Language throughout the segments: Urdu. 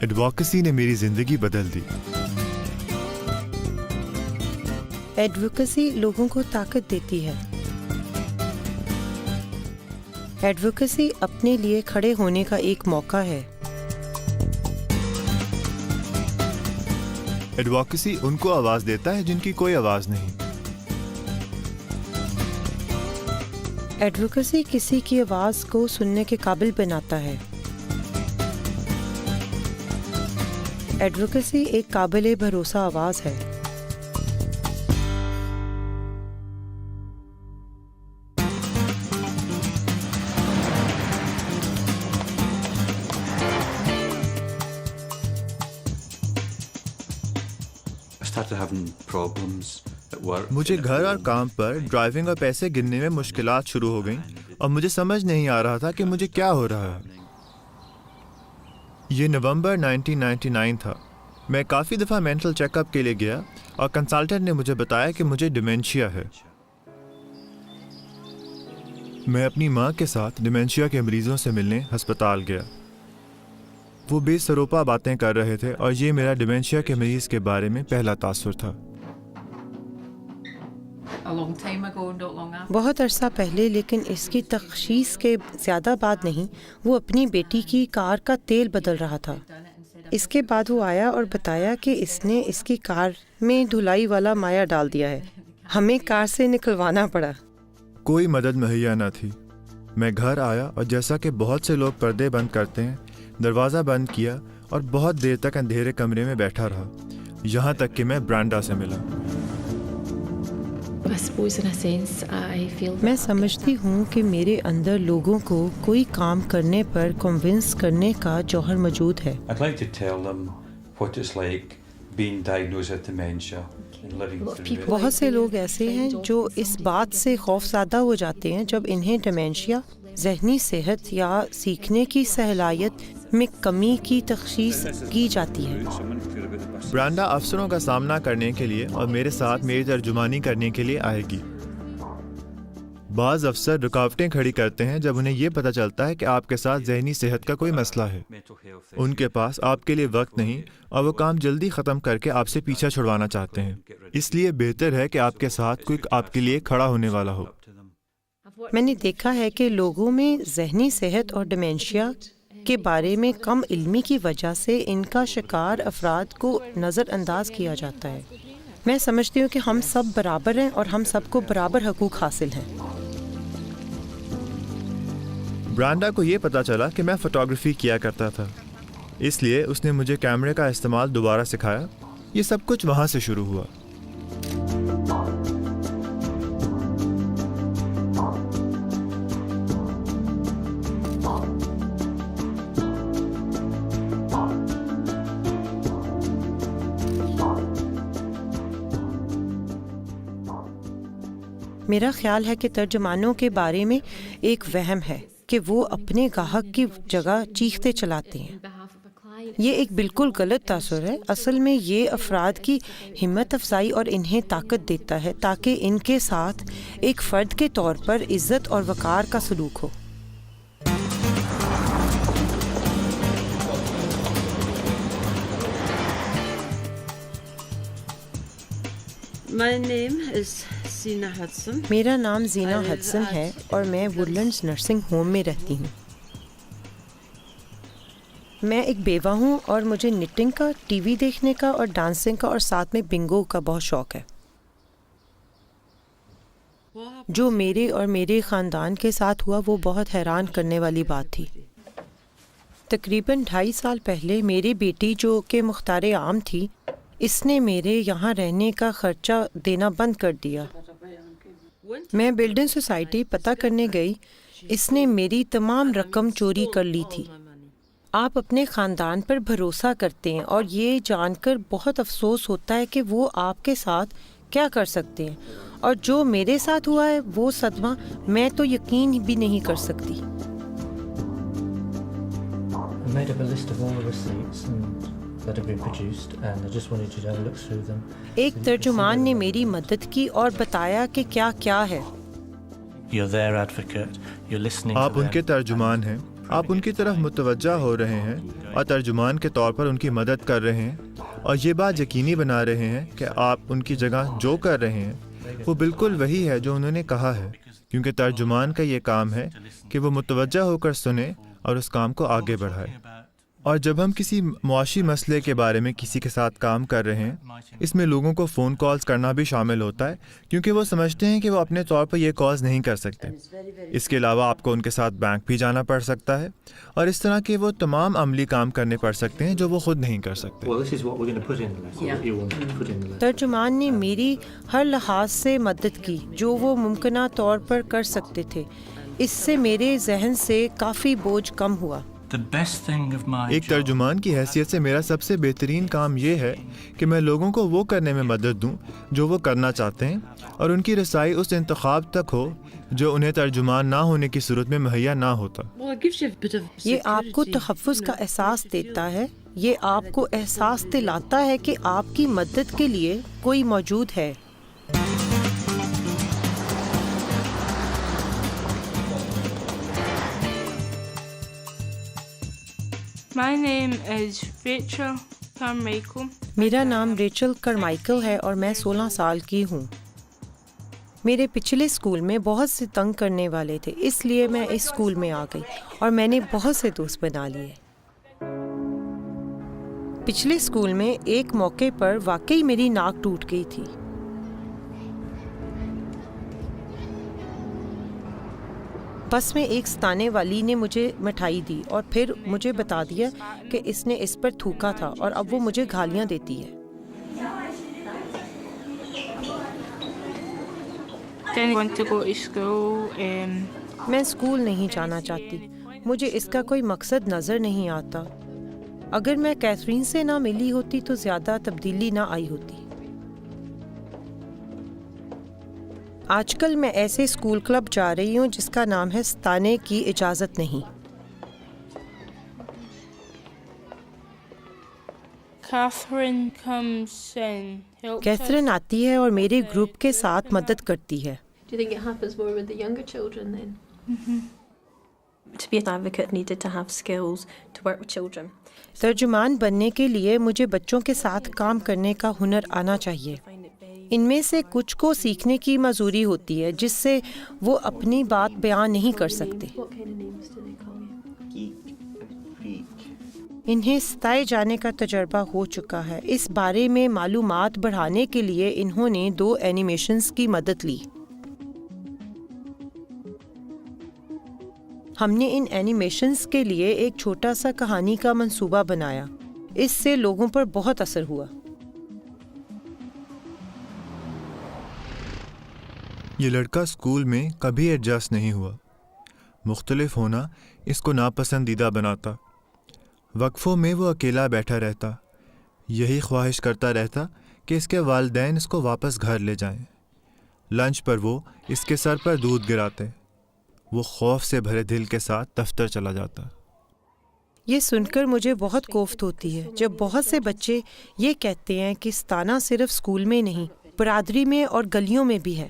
ایڈووکیسی نے میری زندگی بدل دی۔ ایڈووکیسی لوگوں کو طاقت دیتی ہے۔ ایڈووکیسی اپنے لیے کھڑے ہونے کا ایک موقع ہے۔ ایڈووکیسی ان کو آواز دیتا ہے جن کی کوئی آواز نہیں۔ ایڈووکیسی کسی کی آواز کو سننے کے قابل بناتا ہے۔ ایڈووکیسی ایک قابل بھروسہ آواز ہے۔ مجھے گھر اور کام پر ڈرائیونگ اور پیسے گننے میں مشکلات شروع ہو گئیں اور مجھے سمجھ نہیں آ رہا تھا کہ مجھے کیا ہو رہا ہے۔ یہ نومبر 1999 تھا۔ میں کافی دفعہ مینٹل چیک اپ کے لیے گیا اور کنسلٹنٹ نے مجھے بتایا کہ مجھے ڈیمینشیا ہے۔ میں اپنی ماں کے ساتھ ڈیمینشیا کے مریضوں سے ملنے ہسپتال گیا۔ وہ بے سروپا باتیں کر رہے تھے اور یہ میرا ڈیمینشیا کے مریض کے بارے میں پہلا تاثر تھا۔ بہت عرصہ پہلے، لیکن اس کی تشخیص کے زیادہ بعد نہیں، وہ اپنی بیٹی کی کار کا تیل بدل رہا تھا۔ اس کے بعد وہ آیا اور بتایا کہ اس نے اس کی کار میں دھلائی والا مائع ڈال دیا ہے۔ ہمیں کار سے نکلوانا پڑا۔ کوئی مدد مہیا نہ تھی۔ میں گھر آیا اور جیسا کہ بہت سے لوگ پردے بند کرتے ہیں، دروازہ بند کیا اور بہت دیر تک اندھیرے کمرے میں بیٹھا رہا، یہاں تک کہ میں برانڈا سے ملا۔ میں سمجھتی ہوں کہ میرے اندر لوگوں کو کوئی کام کرنے پر کنونس کرنے کا جوہر موجود ہے۔ بہت سے لوگ ایسے ہیں جو اس بات سے خوفزدہ ہو جاتے ہیں جب انہیں ڈیمینشیا، ذہنی صحت یا سیکھنے کی صلاحیت میں کمی کی تشخیص کی جاتی ہے۔ برانڈا افسروں کا سامنا کرنے کے لیے اور میرے ساتھ میری ترجمانی کرنے کے لیے آئے گی۔ بعض افسر رکاوٹیں کھڑی کرتے ہیں جب انہیں یہ پتہ چلتا ہے کہ آپ کے ساتھ ذہنی صحت کا کوئی مسئلہ ہے۔ ان کے پاس آپ کے لیے وقت نہیں اور وہ کام جلدی ختم کر کے آپ سے پیچھا چھڑوانا چاہتے ہیں۔ اس لیے بہتر ہے کہ آپ کے ساتھ کوئی آپ کے لیے کھڑا ہونے والا ہو۔ میں نے دیکھا ہے کہ لوگوں میں ذہنی صحت اور ڈیمینشیا کے بارے میں کم علمی کی وجہ سے ان کا شکار افراد کو نظر انداز کیا جاتا ہے۔ میں سمجھتی ہوں کہ ہم سب برابر ہیں اور ہم سب کو برابر حقوق حاصل ہیں۔ برانڈا کو یہ پتا چلا کہ میں فوٹوگرافی کیا کرتا تھا، اس لیے اس نے مجھے کیمرے کا استعمال دوبارہ سکھایا۔ یہ سب کچھ وہاں سے شروع ہوا۔ میرا خیال ہے کہ ترجمانوں کے بارے میں ایک وہم ہے کہ وہ اپنے گاہک کی جگہ چیختے چلاتے ہیں۔ یہ ایک بالکل غلط تاثر ہے۔ اصل میں یہ افراد کی ہمت افزائی اور انہیں طاقت دیتا ہے تاکہ ان کے ساتھ ایک فرد کے طور پر عزت اور وقار کا سلوک ہو۔ میرا نام زینا ہڈسن ہے اور میں ووڈلینڈز نرسنگ ہوم میں رہتی ہوں۔ میں ایک بیوہ ہوں اور مجھے نٹنگ کا، ٹی وی دیکھنے کا اور ڈانسنگ کا اور ساتھ میں بنگو کا بہت شوق ہے۔ جو میرے اور میرے خاندان کے ساتھ ہوا وہ بہت حیران کرنے والی بات تھی۔ تقریباً 2.5 سال پہلے میری بیٹی جو کہ مختار عام تھی، اس نے میرے یہاں رہنے کا خرچہ دینا بند کر دیا۔ میں بلڈنگ سوسائٹی پتہ کرنے گئی، اس نے میری تمام رقم چوری کر لی تھی۔ آپ اپنے خاندان پر بھروسہ کرتے ہیں اور یہ جان کر بہت افسوس ہوتا ہے کہ وہ آپ کے ساتھ کیا کر سکتے ہیں، اور جو میرے ساتھ ہوا ہے وہ صدمہ میں تو یقین بھی نہیں کر سکتی۔ ایک ترجمان نے میری مدد کی اور بتایا کہ کیا کیا ہے۔ آپ ان کے ترجمان ہیں، آپ ان کی طرف متوجہ ہو رہے ہیں اور ترجمان کے طور پر ان کی مدد کر رہے ہیں، اور یہ بات یقینی بنا رہے ہیں کہ آپ ان کی جگہ جو کر رہے ہیں وہ بالکل وہی ہے جو انہوں نے کہا ہے، کیونکہ ترجمان کا یہ کام ہے کہ وہ متوجہ ہو کر سنے اور اس کام کو آگے بڑھائے۔ اور جب ہم کسی معاشی مسئلے کے بارے میں کسی کے ساتھ کام کر رہے ہیں، اس میں لوگوں کو فون کالز کرنا بھی شامل ہوتا ہے، کیونکہ وہ سمجھتے ہیں کہ وہ اپنے طور پر یہ کالز نہیں کر سکتے۔ اس کے علاوہ آپ کو ان کے ساتھ بینک بھی جانا پڑ سکتا ہے، اور اس طرح کے وہ تمام عملی کام کرنے پڑ سکتے ہیں جو وہ خود نہیں کر سکتے۔ ترجمان نے میری ہر لحاظ سے مدد کی جو وہ ممکنہ طور پر کر سکتے تھے۔ اس سے میرے ذہن سے کافی بوجھ کم ہوا۔ ایک ترجمان کی حیثیت سے میرا سب سے بہترین کام یہ ہے کہ میں لوگوں کو وہ کرنے میں مدد دوں جو وہ کرنا چاہتے ہیں، اور ان کی رسائی اس انتخاب تک ہو جو انہیں ترجمان نہ ہونے کی صورت میں مہیا نہ ہوتا۔ یہ آپ کو تحفظ کا احساس دیتا ہے، یہ آپ کو احساس دلاتا ہے کہ آپ کی مدد کے لیے کوئی موجود ہے۔ My name is Rachel Carmichael. میرا نام ریچل کرمائیکل ہے اور میں 16 سال کی ہوں۔ میرے پچھلے اسکول میں بہت سے تنگ کرنے والے تھے، اس لیے میں اس اسکول میں آ گئی اور میں نے بہت سے دوست بنا لیے۔ پچھلے اسکول میں ایک موقع پر واقعی میری ناک ٹوٹ گئی تھی۔ بس میں ایک ستانے والی نے مجھے مٹھائی دی اور پھر مجھے بتا دیا کہ اس نے اس پر تھوکا تھا اور اب وہ مجھے گالیاں دیتی ہے۔ Didn't want to go to school. میں اسکول نہیں جانا چاہتی، مجھے اس کا کوئی مقصد نظر نہیں آتا۔ اگر میں کیتھرین سے نہ ملی ہوتی تو زیادہ تبدیلی نہ آئی ہوتی۔ آج کل میں ایسے اسکول کلب جا رہی ہوں جس کا نام ہے ستانے کی اجازت نہیں۔ Catherine comes and helps Catherine آتی ہے اور میرے گروپ کے ساتھ مدد کرتی ہے۔ Do you think it happens more with the younger children then? To be an advocate, needed to have skills to work with children. ترجمان بننے کے لیے مجھے بچوں کے ساتھ کام کرنے کا ہنر آنا چاہیے۔ ان میں سے کچھ کو سیکھنے کی معذوری ہوتی ہے جس سے وہ اپنی بات بیان نہیں کر سکتے۔ What kind of names do they call you? انہیں ستائے جانے کا تجربہ ہو چکا ہے۔ اس بارے میں معلومات بڑھانے کے لیے انہوں نے 2 اینیمیشنز کی مدد لی۔ ہم نے ان اینیمیشنز کے لیے ایک چھوٹا سا کہانی کا منصوبہ بنایا۔ اس سے لوگوں پر بہت اثر ہوا۔ یہ لڑکا اسکول میں کبھی ایڈجسٹ نہیں ہوا۔ مختلف ہونا اس کو ناپسندیدہ بناتا۔ وقفوں میں وہ اکیلا بیٹھا رہتا، یہی خواہش کرتا رہتا کہ اس کے والدین اس کو واپس گھر لے جائیں۔ لنچ پر وہ اس کے سر پر دودھ گراتے۔ وہ خوف سے بھرے دل کے ساتھ دفتر چلا جاتا۔ یہ سن کر مجھے بہت کوفت ہوتی ہے جب بہت سے بچے یہ کہتے ہیں کہ ستانا صرف اسکول میں نہیں، برادری میں اور گلیوں میں بھی ہے۔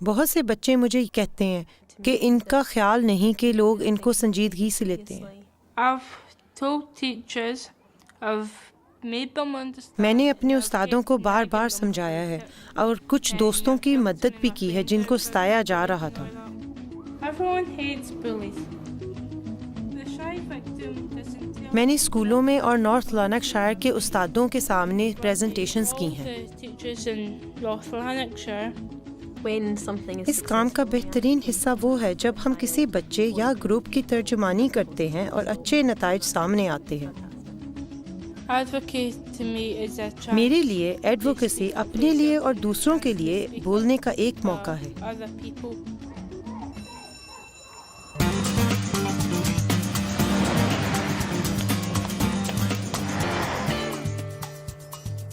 بہت سے بچے مجھے کہتے ہیں کہ ان کا خیال نہیں کہ لوگ ان کو سنجیدگی سے لیتے ہیں۔ I've told teachers, I've made them understand. میں نے اپنے استادوں کو بار بار سمجھایا ہے اور کچھ دوستوں کی مدد بھی کی ہے جن کو ستایا جا رہا تھا۔ Everyone hates bullies. The shy victim doesn't tell میں نے اسکولوں میں اور نارتھ لانک شائر کے استادوں کے سامنے پریزنٹیشنز کی ہیں۔ the teachers in North Lanarkshire. When something is اس کام کا بہترین حصہ وہ ہے جب ہم کسی بچے یا گروپ کی ترجمانی کرتے ہیں اور اچھے نتائج سامنے آتے ہیں۔ Advocate to me is a chance میرے لیے ایڈوکیسی اپنے لیے اور دوسروں کے لیے بولنے کا ایک موقع ہے۔ other people.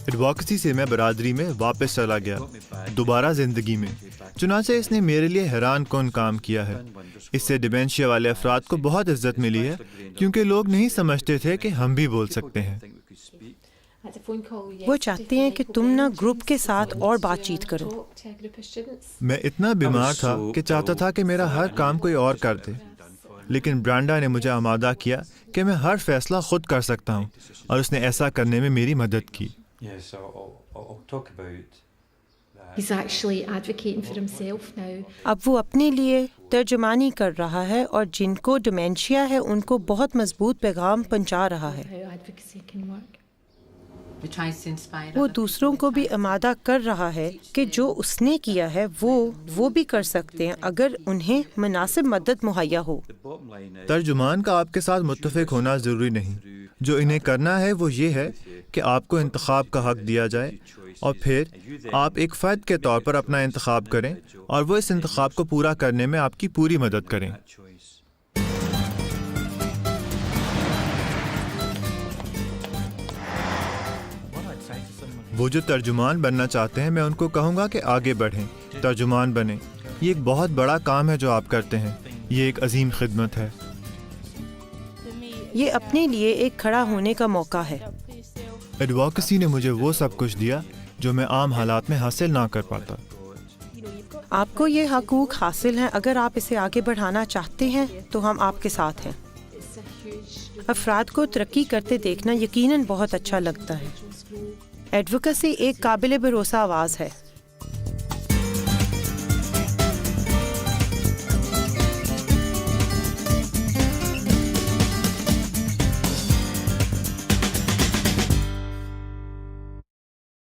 ایڈوکیسی سے میں برادری میں واپس چلا گیا، دوبارہ زندگی میں۔ چنانچہ اس نے میرے لیے حیران کن کام کیا ہے۔ اس سے ڈیمینشیا والے افراد کو بہت عزت ملی ہے، کیونکہ لوگ نہیں سمجھتے تھے کہ ہم بھی بول سکتے ہیں۔ Had a phone call وہ چاہتے ہیں کہ تم نہ گروپ کے ساتھ اور بات چیت کرو۔ talk to a group of students. میں اتنا بیمار تھا کہ چاہتا تھا کہ میرا ہر کام کوئی اور کر دے، لیکن برانڈا نے مجھے آمادہ کیا کہ میں ہر فیصلہ خود کر سکتا ہوں، اور اس نے ایسا کرنے میں میری مدد کی۔ Yeah, so I'll talk about that. He's actually advocating for himself now. اب وہ اپنے لیے ترجمانی کر رہا ہے اور جن کو ڈیمینشیا ہے ان کو بہت مضبوط پیغام پہنچا رہا ہے۔ How advocacy can work. وہ دوسروں کو بھی آمادہ کر رہا ہے کہ جو اس نے کیا ہے وہ بھی کر سکتے ہیں اگر انہیں مناسب مدد مہیا ہو۔ ترجمان کا آپ کے ساتھ متفق ہونا ضروری نہیں، جو انہیں کرنا ہے وہ یہ ہے کہ آپ کو انتخاب کا حق دیا جائے، اور پھر آپ ایک فرد کے طور پر اپنا انتخاب کریں اور وہ اس انتخاب کو پورا کرنے میں آپ کی پوری مدد کریں۔ وہ جو ترجمان بننا چاہتے ہیں میں ان کو کہوں گا کہ آگے بڑھیں، ترجمان بنیں۔ یہ ایک بہت بڑا کام ہے جو آپ کرتے ہیں، یہ ایک عظیم خدمت ہے۔ یہ اپنے لیے ایک کھڑا ہونے کا موقع ہے۔ ایڈووکیسی نے مجھے وہ سب کچھ دیا جو میں عام حالات میں حاصل نہ کر پاتا۔ آپ کو یہ حقوق حاصل ہیں، اگر آپ اسے آگے بڑھانا چاہتے ہیں تو ہم آپ کے ساتھ ہیں۔ افراد کو ترقی کرتے دیکھنا یقیناً بہت اچھا لگتا ہے۔ ایڈوکیسی ایک قابل بھروسہ آواز ہے۔